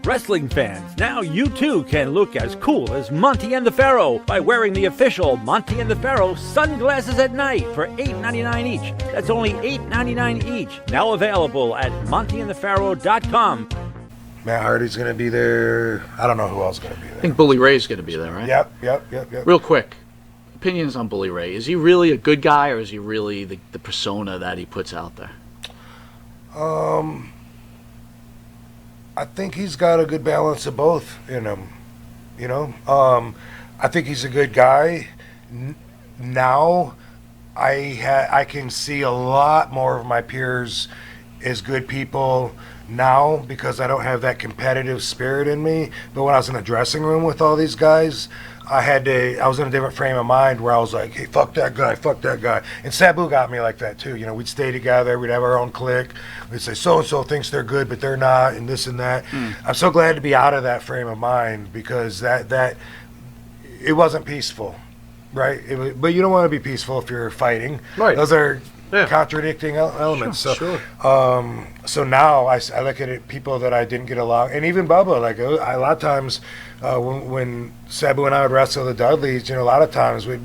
Wrestling fans, now you too can look as cool as Monty and the Pharaoh by wearing the official Monty and the Pharaoh sunglasses at night for $8.99 each. That's only $8.99 each. Now available at montyandthepharaoh.com. Matt Hardy's going to be there. I don't know who else is going to be there. I think Bully Ray's going to be there, right? Yep. Real quick, opinions on Bully Ray. Is he really a good guy, or is he really the persona that he puts out there? I think he's got a good balance of both in him. I think he's a good guy. Now, I can see a lot more of my peers as good people now because I don't have that competitive spirit in me. But when I was in the dressing room with all these guys, I was in a different frame of mind where I was like, hey, fuck that guy. And Sabu got me like that too. We'd stay together, we'd have our own clique. We'd say so-and-so thinks they're good, but they're not, and this and that. I'm so glad to be out of that frame of mind because that it wasn't peaceful, right? But you don't want to be peaceful if you're fighting. Right. Those are contradicting elements. Sure. So now I look at it, people that I didn't get along, and even Bubba. Like a lot of times, when Sabu and I would wrestle the Dudleys, a lot of times we'd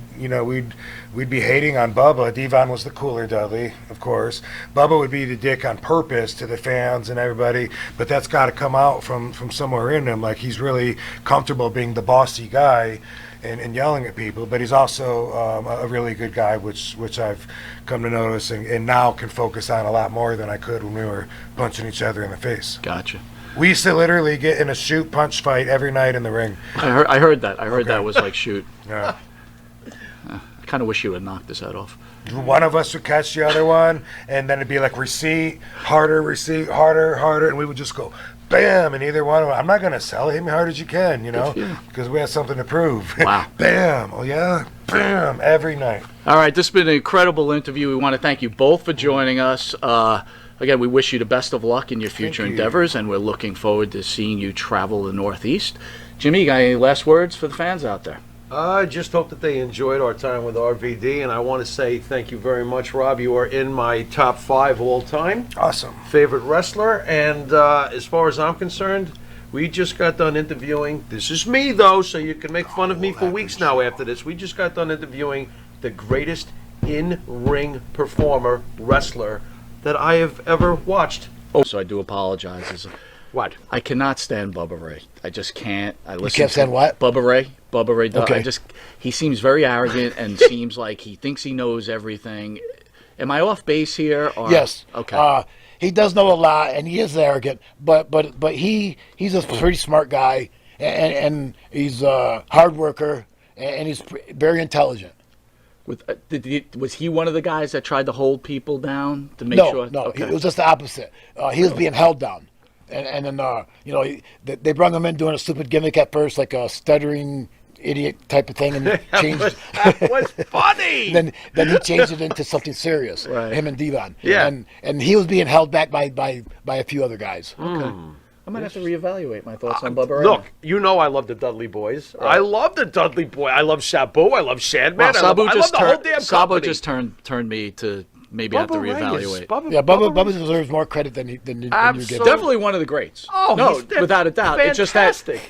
be hating on Bubba. Devon was the cooler Dudley, of course. Bubba would be the dick on purpose to the fans and everybody, but that's got to come out from somewhere in him. Like he's really comfortable being the bossy guy and yelling at people, but he's also a really good guy, which I've come to notice and now can focus on a lot more than I could when we were punching each other in the face. Gotcha. We used to literally get in a shoot punch fight every night in the ring. I heard that. I heard that was like shoot. Yeah. I kind of wish you would have knocked his head off. One of us would catch the other one, and then it'd be like receipt, harder, and we would just go bam, and either one of them, I'm not going to sell him as hard as you can, because we have something to prove. Wow. Bam. Oh, yeah. Bam. Every night. All right, this has been an incredible interview. We want to thank you both for joining us. Again, we wish you the best of luck in your future endeavors, and we're looking forward to seeing you travel the Northeast. Jimmy, you got any last words for the fans out there? I just hope that they enjoyed our time with RVD, and I want to say thank you very much, Rob. You are in my top 5 all time. Awesome. Favorite wrestler, and as far as I'm concerned, we just got done interviewing. This is me, though, so you can make fun of me for weeks now after this. We just got done interviewing the greatest in-ring performer, wrestler, that I have ever watched. Oh, so I do apologize. What? I cannot stand Bubba Ray. I just can't. You can't stand what? Bubba Ray. Okay. He seems very arrogant and seems like he thinks he knows everything. Am I off base here? Or? Yes. Okay. He does know a lot, and he is arrogant, but he's a pretty smart guy, and he's a hard worker, and he's very intelligent. Was he one of the guys that tried to hold people down to make sure? No, okay. It was just the opposite. He was being held down, and then they brought him in doing a stupid gimmick at first, like a stuttering idiot type of thing, and changed. That was funny. then he changed it into something serious. Right. Him and Devon. Yeah. And he was being held back by a few other guys. Okay. I might have to reevaluate my thoughts on Bubba Ray. Look, I love the Dudley Boys. Right. I love the Dudley Boy. I love Sabu. I love Sandman. Well, I love the whole damn Sabu company. just turned me to maybe have to reevaluate. Bubba deserves more credit than you give him. Definitely one of the greats. Oh, no, without a doubt. Fantastic. It's just that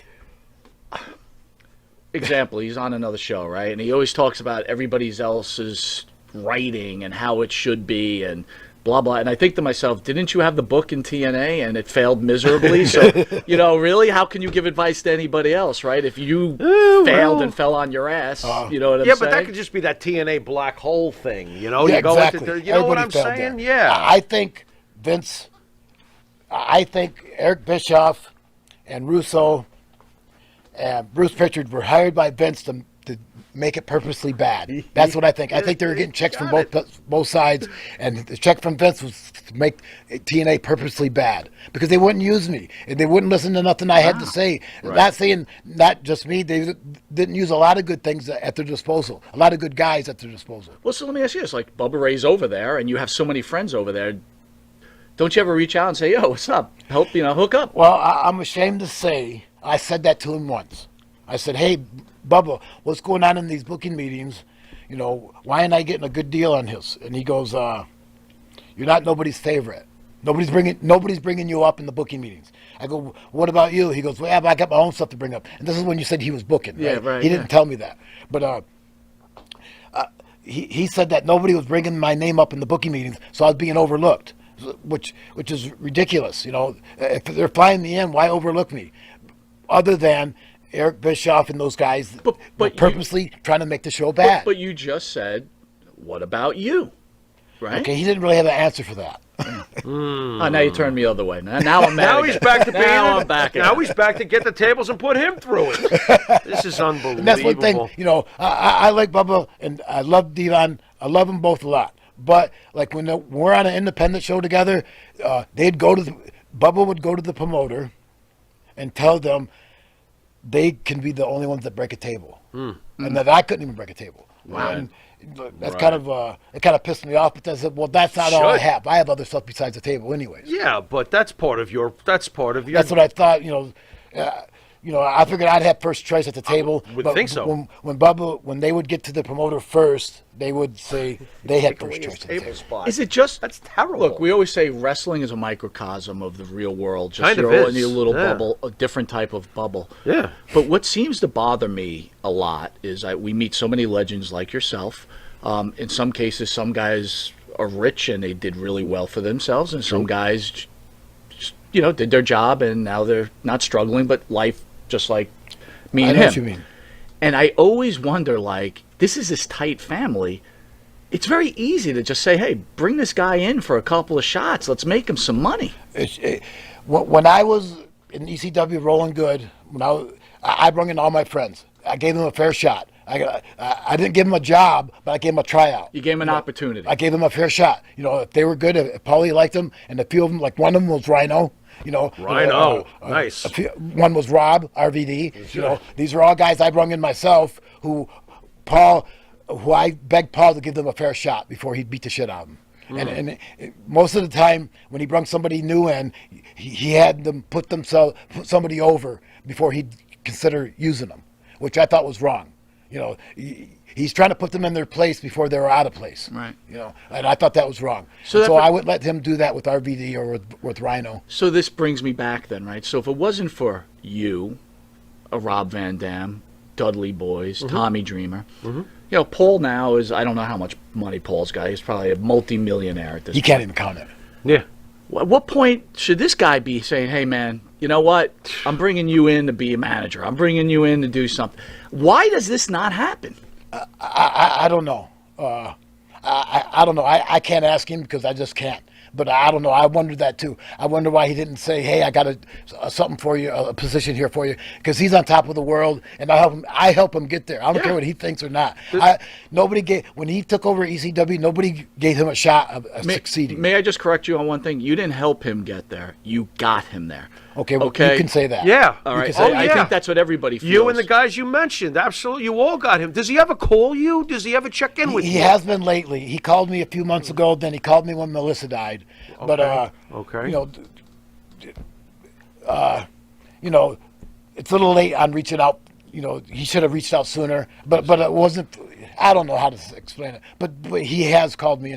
example. He's on another show, right? And he always talks about everybody else's writing and how it should be and blah blah. And I think to myself, didn't you have the book in TNA and it failed miserably? So really, how can you give advice to anybody else, right? If you failed and fell on your ass, you know what I'm saying? Yeah, but that could just be that TNA black hole thing, Yeah, you go exactly. into, you know what I'm saying? There. Yeah. I think Eric Bischoff and Russo and Bruce Pritchard were hired by Vince to make it purposely bad. That's what I think. I think they were getting checks from both sides, and the check from Vince was to make TNA purposely bad because they wouldn't use me and they wouldn't listen to nothing I had to say. Right. Not saying not just me. They didn't use a lot of good things at their disposal. A lot of good guys at their disposal. Well, so let me ask you this: like Bubba Ray's over there, and you have so many friends over there. Don't you ever reach out and say, "Yo, what's up? Help, hook up"? Well, I'm ashamed to say I said that to him once. I said, "Hey, Bubba, what's going on in these booking meetings? Why ain't I getting a good deal on his?" And he goes, "You're not nobody's favorite. Nobody's bringing you up in the booking meetings. I go, what about you? He goes, well, yeah, but I got my own stuff to bring up. And this is when you said he was booking, right? Yeah, right, He didn't tell me that. But he said that nobody was bringing my name up in the booking meetings, so I was being overlooked, which is ridiculous. You know, if they're flying me in, why overlook me? Other than Eric Bischoff and those guys but purposely trying to make the show bad. But you just said, what about you? Right? Okay, he didn't really have an answer for that. Oh, now you turned me the other way. Now I'm mad Now again. he's back to being. Now I'm back Now again. he's back to get the tables and put him through it. This is unbelievable. And that's one thing, you know, I like Bubba and I love Devon. I love them both a lot. But like when we're on an independent show together, Bubba would go to the promoter and tell them they can be the only ones that break a table, and that I couldn't even break a table. Wow. And that's kind of pissed me off. But I said, well, that's not all I have. I have other stuff besides the table, anyways. Yeah, but that's part of your. That's what I thought. I figured I'd have first choice at the table. Would think so. When they would get to the promoter first, they would say they had first choice at the table. spot. Is it just That's terrible. Look, we always say wrestling is a microcosm of the real world. Just Kind of you're all is, in your little yeah. bubble, a different type of bubble. Yeah. But what seems to bother me a lot is we meet so many legends like yourself. In some cases, some guys are rich and they did really well for themselves, and some guys, just, did their job and now they're not struggling, but life just like me and I know him. what you mean. And I always wonder, this is this tight family. It's very easy to just say, hey, bring this guy in for a couple of shots. Let's make him some money. When I was in ECW rolling good, I brought in all my friends. I gave them a fair shot. I didn't give them a job, but I gave them a tryout. You gave him an opportunity. I gave them a fair shot. If they were good, if Paulie liked them, and a few of them, like one of them was Rhino. Rhino, nice. One was Rob, RVD. These are all guys I brung in myself who I begged Paul to give them a fair shot before he beat the shit out of them. And most of the time, when he brung somebody new in, he had them put somebody over before he'd consider using them, which I thought was wrong. He's trying to put them in their place before they were out of place. Right. And I thought that was wrong. So I would let him do that with RVD or with Rhino. So this brings me back then, right? So if it wasn't for you, a Rob Van Dam, Dudley Boys, Tommy Dreamer, Paul now is, I don't know how much money Paul's got. He's probably a multi-millionaire at this He point. can't even count it. Yeah. At what point should this guy be saying, hey, man, you know what? I'm bringing you in to be a manager. I'm bringing you in to do something. Why does this not happen? I don't know. I don't know. I can't ask him because I just can't. But I don't know. I wondered that too. I wonder why he didn't say, "Hey, I got something for you, a position here for you," because he's on top of the world, and I help him get there. I don't care what he thinks or not. When he took over ECW, nobody gave him a shot of succeeding. May I just correct you on one thing? You didn't help him get there. You got him there. Okay, well, you can say that. Yeah. All right. Oh, I think that's what everybody feels. You and the guys you mentioned, absolutely. You all got him. Does he ever call you? Does he ever check in with you? He has been lately. He called me a few months ago. Then he called me when Melissa died. Okay. But okay. It's a little late on reaching out. He should have reached out sooner. But it wasn't. I don't know how to explain it. But he has called me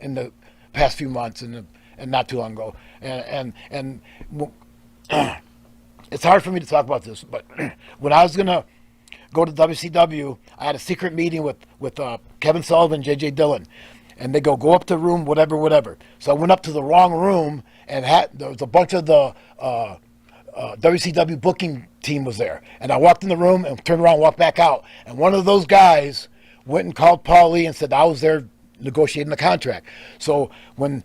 in the past few months and not too long ago. And it's hard for me to talk about this. But when I was gonna go to WCW, I had a secret meeting with Kevin Sullivan, J.J. Dillon. And they go up to room, whatever. So I went up to the wrong room, and there was a bunch of the WCW booking team was there. And I walked in the room and turned around and walked back out. And one of those guys went and called Paul Lee and said I was there negotiating the contract. So when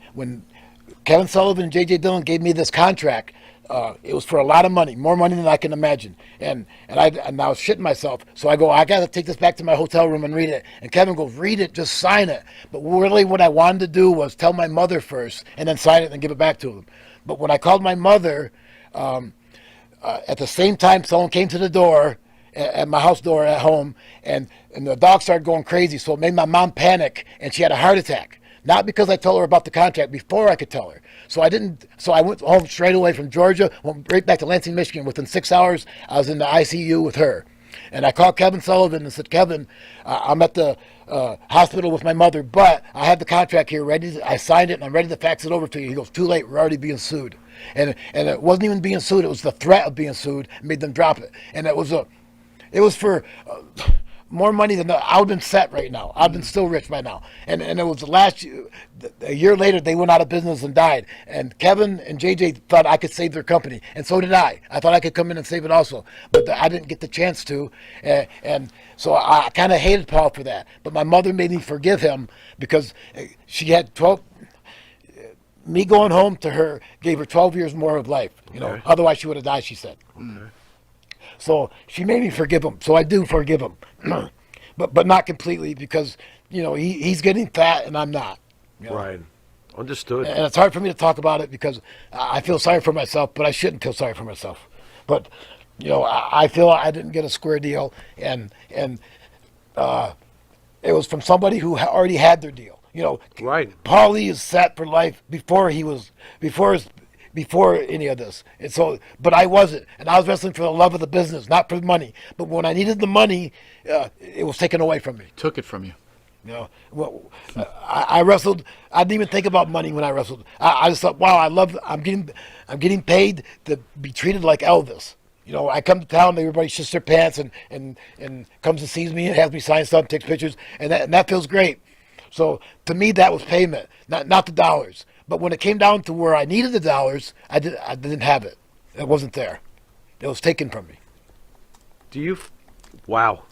Kevin Sullivan and J.J. Dillon gave me this contract, it was for a lot of money, more money than I can imagine. And I was shitting myself. So I go, I got to take this back to my hotel room and read it. And Kevin goes, read it, just sign it. But really what I wanted to do was tell my mother first and then sign it and give it back to him. But when I called my mother, at the same time someone came to the door, at my house door at home, and the dog started going crazy. So it made my mom panic, and she had a heart attack. Not because I told her about the contract before I could tell her. So I went home straight away from Georgia, went right back to Lansing, Michigan. Within 6 hours, I was in the ICU with her. And I called Kevin Sullivan and said, Kevin, I'm at the hospital with my mother, but I have the contract here ready. I signed it and I'm ready to fax it over to you. He goes, too late. We're already being sued. And it wasn't even being sued. It was the threat of being sued made them drop it. And it was for more money than I would have been set right now. I've been still rich by now. And it was the last year, a year later, they went out of business and died. And Kevin and JJ thought I could save their company. And so did I. I thought I could come in and save it also. But I didn't get the chance to. And so I kind of hated Paul for that. But my mother made me forgive him because she had 12... Me going home to her gave her 12 years more of life. Otherwise she would have died, she said. Okay. So she made me forgive him. So I do forgive him. but not completely because, he's getting fat and I'm not. Right. Understood. And it's hard for me to talk about it because I feel sorry for myself, but I shouldn't feel sorry for myself. But, I feel I didn't get a square deal and it was from somebody who already had their deal. Right. Paulie is set for life before any of this. And so, but I wasn't, and I was wrestling for the love of the business, not for the money. But when I needed the money, it was taken away from me. Took it from you. I wrestled. I didn't even think about money when I wrestled. I just thought, wow, I'm getting paid to be treated like Elvis. I come to town, everybody shits their pants and comes and sees me and has me sign stuff, takes pictures, and that feels great. So to me, that was payment, not the dollars. But when it came down to where I needed the dollars, I didn't have it. It wasn't there. It was taken from me. Wow.